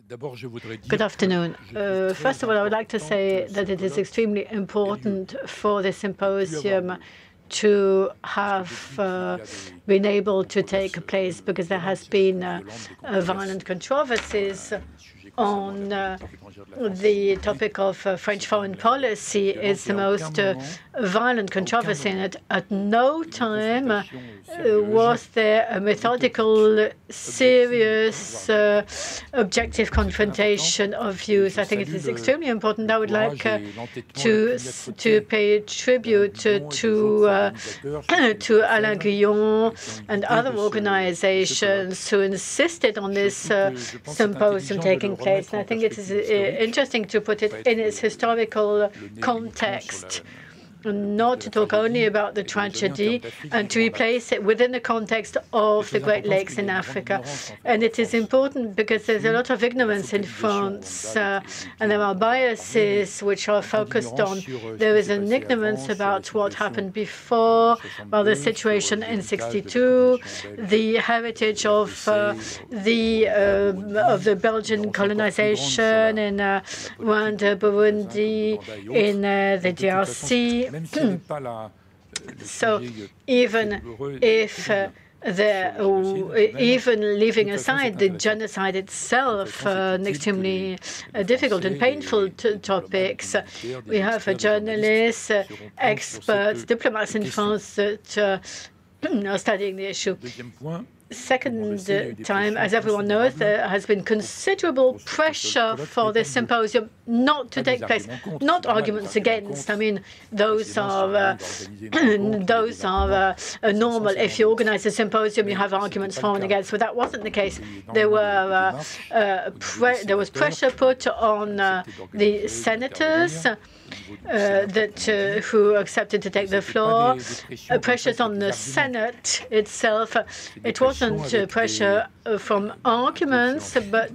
Good afternoon. First of all, I would like to say that it is extremely important for the symposium to have been able to take place because there has been violent controversies on the topic of French foreign policy. Is the most violent controversy in it. At no time was there a methodical, serious, objective confrontation of views. I think it is extremely important. I would like to pay tribute to Alain Guillon and other organizations who insisted on this symposium taking place. And I think it is interesting to put it in its historical context, not to talk only about the tragedy, and to replace it within the context of the Great Lakes in Africa. And it is important because there's a lot of ignorance in France, and there are biases which are focused on. There is an ignorance about what happened before, well, the situation in '62, the heritage of the Belgian colonization in Rwanda, Burundi, in the DRC. So even if even leaving aside the genocide itself, an extremely difficult and painful topics, we have journalists, experts, diplomats in France that are studying the issue. Second time, as everyone knows, there has been considerable pressure for this symposium not to take place. Not arguments against. I mean, those are normal. If you organize a symposium, you have arguments for and against. But that wasn't the case. There was pressure put on the senators who accepted to take the floor. Pressures on the Senate itself. It wasn't pressure from arguments, but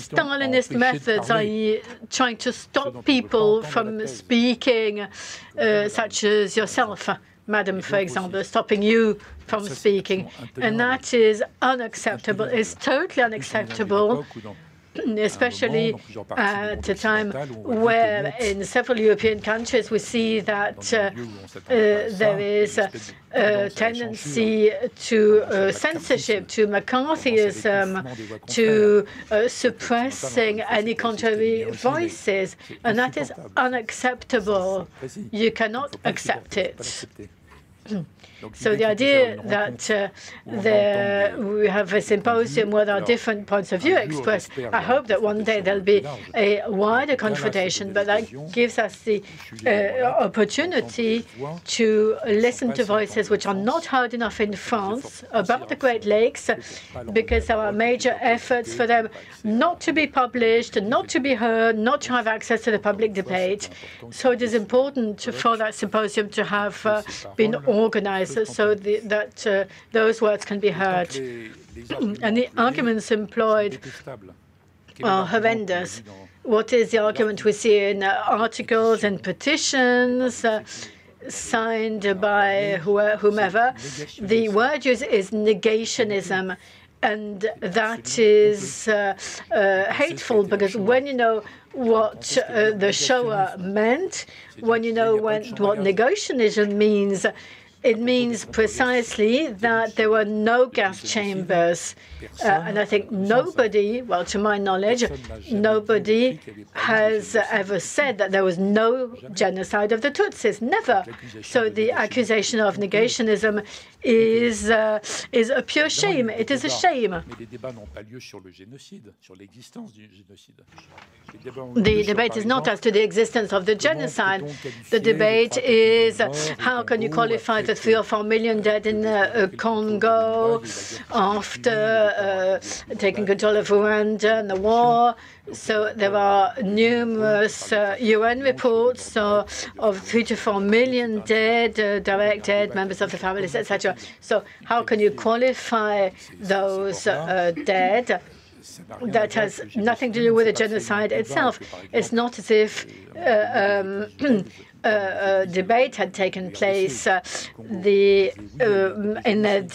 Stalinist methods, i.e. trying to stop people from speaking, such as yourself, Madam, for example, stopping you from speaking. And that is unacceptable. It's totally unacceptable, especially at a time where in several European countries we see that there is a tendency to censorship, to McCarthyism, to suppressing any contrary voices, and that is unacceptable. You cannot accept it. So the idea that we have a symposium where there are different points of view expressed, I hope that one day there'll be a wider confrontation, but that gives us the opportunity to listen to voices which are not heard enough in France about the Great Lakes, because there are major efforts for them not to be published, not to be heard, not to have access to the public debate. So it is important for that symposium to have been organized so that those words can be heard. And the arguments employed are horrendous. What is the argument we see in articles and petitions signed by whomever? The word used is negationism. And that is hateful, because when you know what the shower meant, when you know what negationism means, it means precisely that there were no gas chambers. And I think nobody, well, to my knowledge, nobody has ever said that there was no genocide of the Tutsis. Never. So the accusation of negationism is a pure shame. It is a shame. The debate is not as to the existence of the genocide. The debate is how can you qualify the 3 or 4 million dead in Congo after taking control of Rwanda and the war. So there are numerous UN reports of 3 to 4 million dead, direct dead, members of the families, etc. So how can you qualify those dead? That has nothing to do with the genocide itself. It's not as if debate had taken place. In the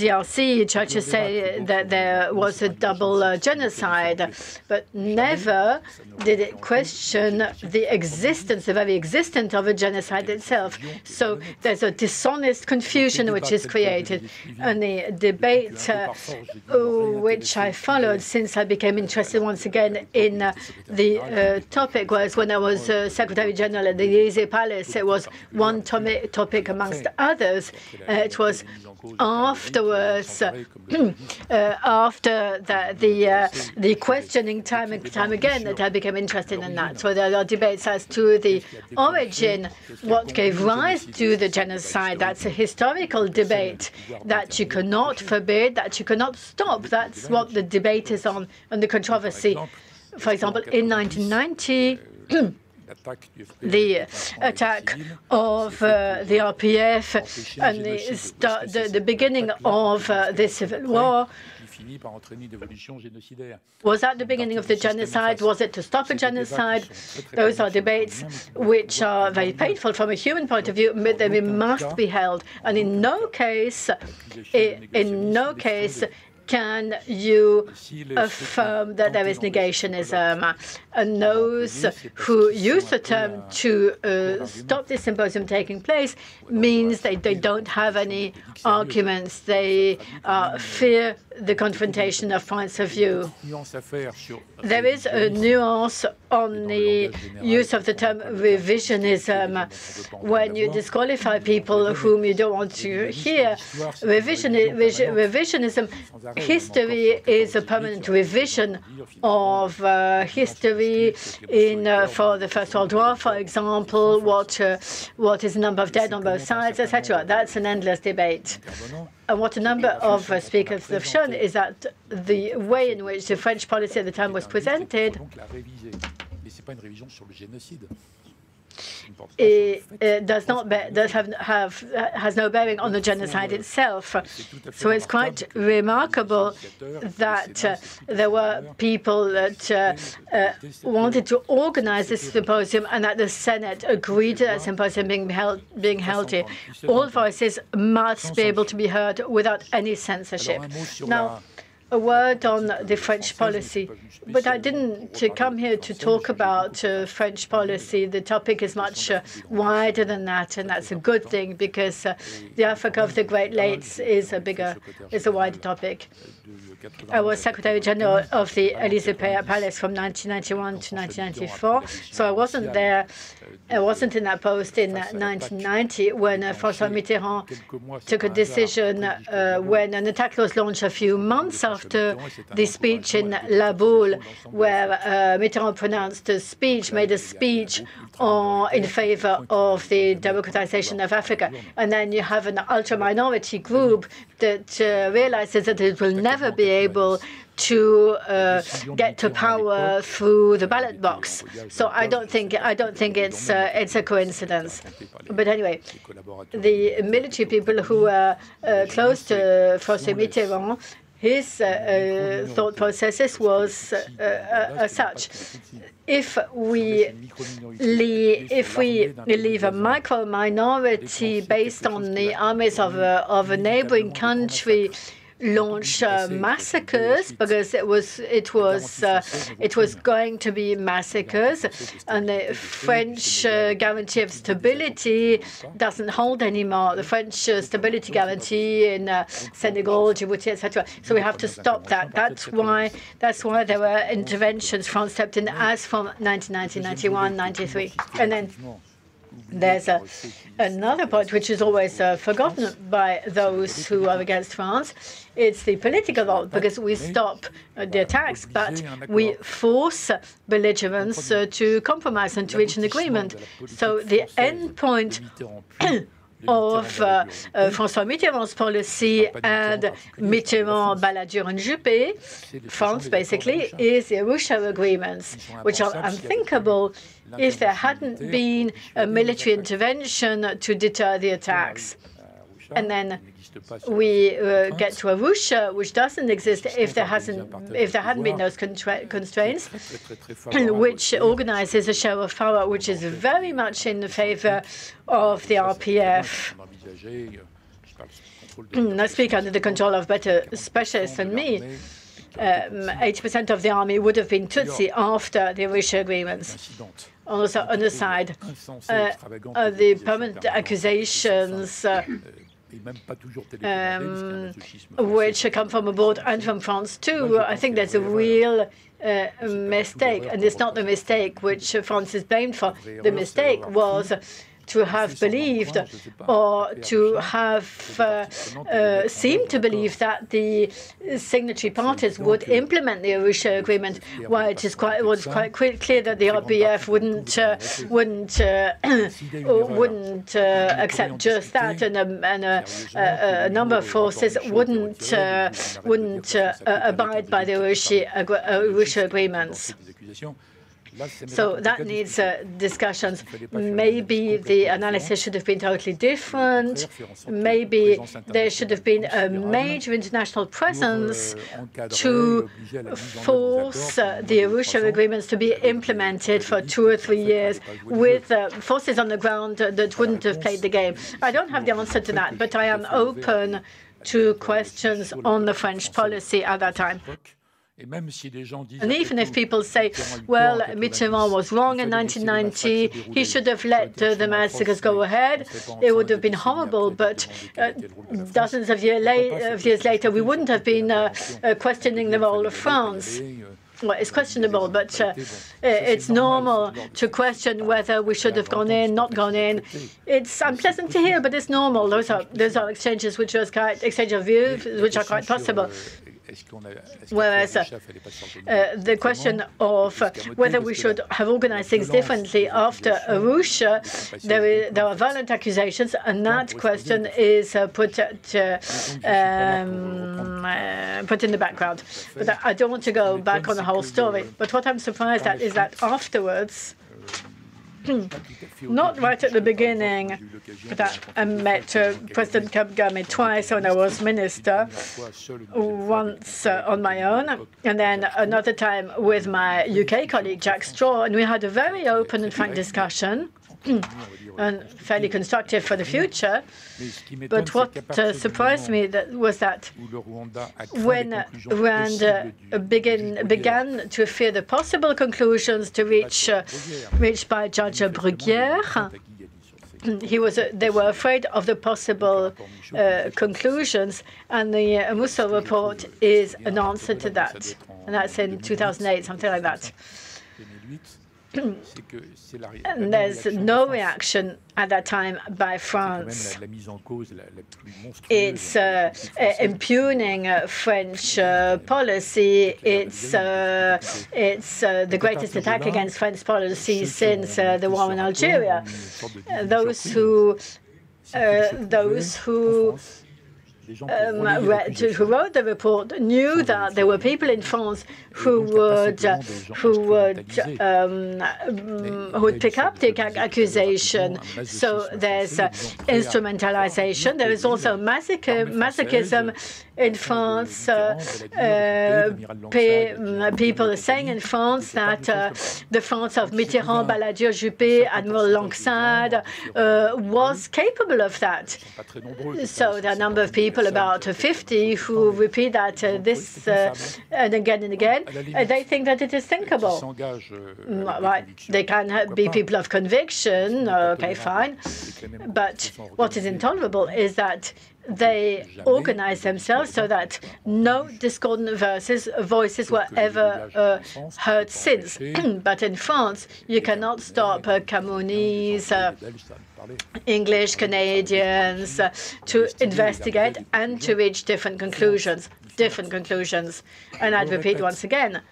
DRC, churches say that there was a double genocide, but never did it question the existence, the very existence of a genocide itself. So there's a dishonest confusion which is created. And the debate which I followed since I became interested once again in the topic was when I was Secretary General at the Élysée Palace. It was one topic amongst others. It was afterwards, after the questioning time and time again, that I became interested in that. So there are debates as to the origin, what gave rise to the genocide. That's a historical debate that you cannot forbid, that you cannot stop. That's what the debate is on, and the controversy. For example, in 1990, the attack of the RPF and the beginning of the civil war. Was that the beginning of the genocide? Was it to stop a genocide? Those are debates which are very painful from a human point of view, but they must be held. And in no case, can you affirm that there is negationism? And those who use the term to stop this symposium taking place means they don't have any arguments. They fear the confrontation of points of view. There is a nuance on the use of the term revisionism. When you disqualify people whom you don't want to hear, revisionism, history is a permanent revision of history. For the First World War, for example, what is the number of dead on both sides, etc. That's an endless debate. And what a number of speakers have shown is that the way in which the French policy at the time was presented has no bearing on the genocide itself. So it's quite remarkable that there were people that wanted to organize this symposium and that the Senate agreed to that symposium being held here. All voices must be able to be heard without any censorship. Now, a word on the French policy. But I didn't come here to talk about French policy. The topic is much wider than that, and that's a good thing because the Africa of the Great Lakes is a wider topic. I was Secretary General of the Élysée Palace from 1991 to 1994, so I wasn't there. I wasn't in that post in 1990 when François Mitterrand took a decision when an attack was launched a few months after the speech in La Boule, where Mitterrand made a speech in favor of the democratization of Africa. And then you have an ultra-minority group that realizes that it will never be able to get to power through the ballot box. So I don't think it's a coincidence. But anyway, the military people who are close to François Mitterrand, his thought processes was as such. If we leave a micro-minority based on the armies of a neighboring country launch massacres, because it was going to be massacres, and the French guarantee of stability doesn't hold anymore. The French stability guarantee in Senegal, Djibouti, etc. So we have to stop that. That's why there were interventions. France stepped in as from 1990, 91, 93, and then there's another point which is always forgotten by those who are against France. It's the political role, because we stop the attacks, but we force belligerents to compromise and to reach an agreement. So the end point of François Mitterrand's policy and Mitterrand, Balladur and Juppé, France basically, is the Arusha agreements, which are unthinkable if there hadn't been a military intervention to deter the attacks. and then we get to Arusha, which doesn't exist if there hadn't been those constraints, which organizes a show of power which is very much in favor of the RPF. I speak under the control of better specialists than me. 80% of the army would have been Tutsi after the Arusha agreements. Also, on the side, the permanent accusations which come from abroad and from France too, I think there's a real mistake, and it's not the mistake which France is blamed for. The mistake was to have believed or to have seemed to believe that the signatory parties would implement the Arusha agreement, while it was quite clear that the RPF wouldn't accept just that, and a number of forces wouldn't abide by the Arusha agreements. So that needs discussions. Maybe the analysis should have been totally different. Maybe there should have been a major international presence to force the Arusha agreements to be implemented for 2 or 3 years with forces on the ground that wouldn't have played the game. I don't have the answer to that, but I am open to questions on the French policy at that time. And even if people say, well, Mitterrand was wrong in 1990, he should have let the massacres go ahead, it would have been horrible, but dozens of years later, we wouldn't have been questioning the role of France. Well, it's questionable, but it's normal to question whether we should have gone in, not gone in. It's unpleasant to hear, but it's normal. Those are exchanges which are exchange of views which are quite possible. Whereas the question of whether we should have organized things differently after Arusha, there are violent accusations, and that question is put in the background. But I don't want to go back on the whole story. But what I'm surprised at is that afterwards, not right at the beginning, but I met President Kagame twice when I was minister, once on my own, and then another time with my UK colleague Jack Straw, and we had a very open and frank discussion, and fairly constructive for the future. But what surprised me was that when Rwanda began to fear the possible conclusions to reached by Judge Bruguière, they were afraid of the possible conclusions, and the Musso report is an answer to that, and that's in 2008, something like that. And there's no reaction at that time by France. It's impugning French policy. It's the greatest attack against French policy since the war in Algeria. Those who wrote the report knew that there were people in France who would pick up the accusation. So there's instrumentalization. There is also masochism in France. People are saying in France that the France of Mitterrand, Balladur, Juppé, Admiral Langsade was capable of that. So there are a number of people, about 50, who repeat that this and again. They think that it is thinkable. Right. They can be people of conviction, okay, fine. But what is intolerable is that they organize themselves so that no discordant voices were ever heard since. But in France, you cannot stop Camonis, English, Canadians to investigate and to reach different conclusions. And I'd repeat once again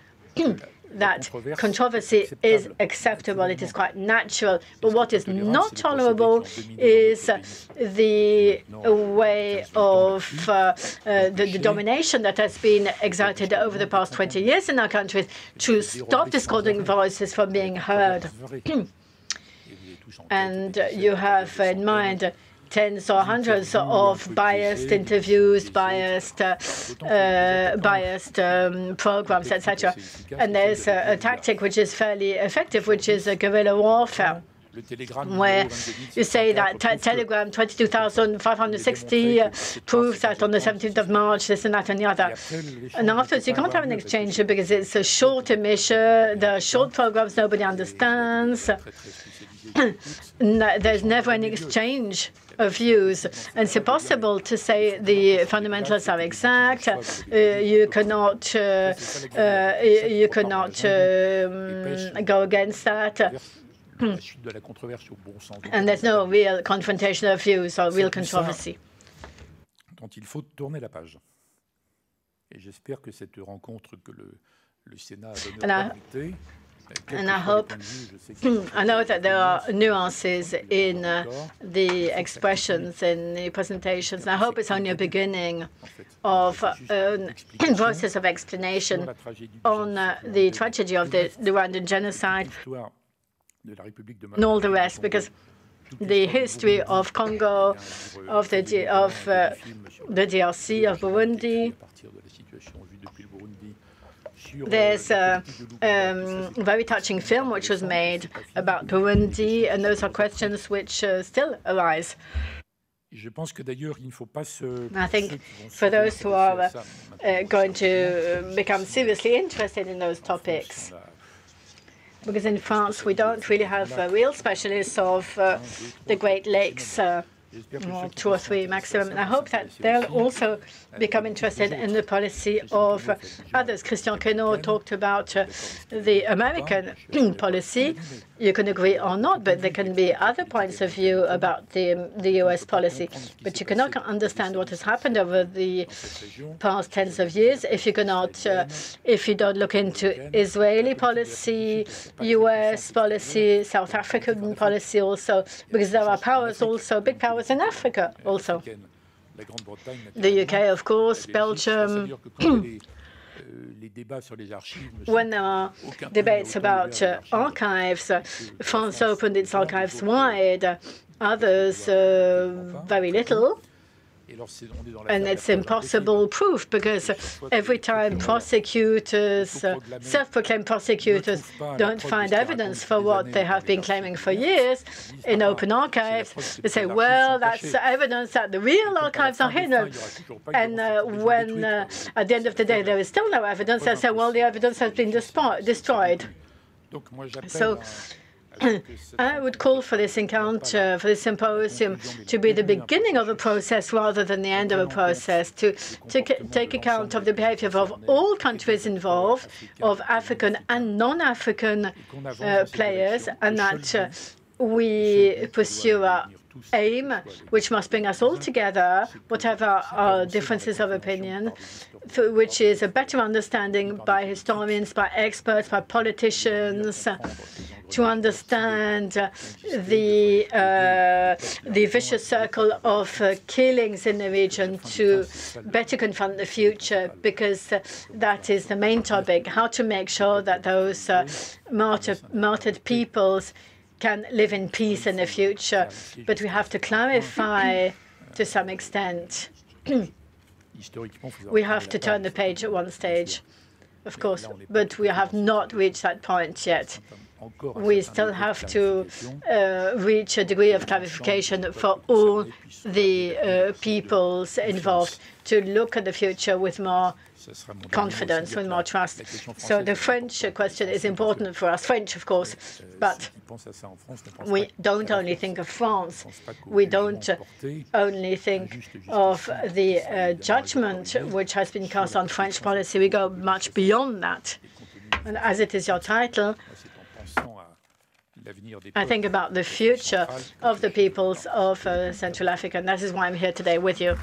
that controversy is acceptable. It is quite natural. But what is not tolerable is the way of the domination that has been exerted over the past 20 years in our countries to stop discordant voices from being heard. And you have in mind tens or hundreds of biased interviews, biased programs, etc. And there's a tactic which is fairly effective, which is a guerrilla warfare, where you say that Telegram 22,560 proves that on the 17th of March, this and that and the other. And afterwards, you can't have an exchange because it's a short emission, there are short programs nobody understands. There's never an exchange of views, and it's impossible to say the fundamentals are exact. You cannot go against that. And there's no real confrontation of views or real controversy. Dont il faut tourner la page. Et j'espère que cette rencontre que le Sénat a donné and I hope, I know that there are nuances in the expressions, in the presentations, and I hope it's only a beginning of a process of explanation on the tragedy of the Rwandan genocide and all the rest, because the history of Congo, of the DRC, of Burundi. There's a very touching film which was made about Burundi, and those are questions which still arise. I think for those who are going to become seriously interested in those topics, because in France we don't really have real specialists of the Great Lakes, 2 or 3 maximum. And I hope that they'll also become interested in the policy of others. Christian Queneau talked about the American policy. You can agree or not, but there can be other points of view about the US policy. But you cannot understand what has happened over the past tens of years if you cannot, if you don't look into Israeli policy, US policy, South African policy also, because there are powers also, big powers in Africa also. The UK, of course, Belgium. When there are debates about archives, France opened its archives wide, others very little. And it's impossible proof, because every time prosecutors, self-proclaimed prosecutors, don't find evidence for what they have been claiming for years in open archives, they say, well, that's evidence that the real archives are hidden. And when at the end of the day there is still no evidence, they say, well, the evidence has been destroyed. So I would call for this encounter, for this symposium, to be the beginning of a process rather than the end of a process, to take account of the behavior of all countries involved, of African and non-African players, and that we pursue our aim, which must bring us all together, whatever our differences of opinion, which is a better understanding by historians, by experts, by politicians, to understand the vicious circle of killings in the region, to better confront the future, because that is the main topic, how to make sure that those martyred peoples can live in peace in the future. But we have to clarify to some extent. We have to turn the page at one stage, of course, but we have not reached that point yet. We still have to reach a degree of clarification for all the peoples involved, to look at the future with more confidence, with more trust. So the French question is important for us, French, of course, but we don't only think of France. We don't only think of the judgment which has been cast on French policy. We go much beyond that. And as it is your title, I think about the future of the peoples of Central Africa, and that is why I'm here today with you.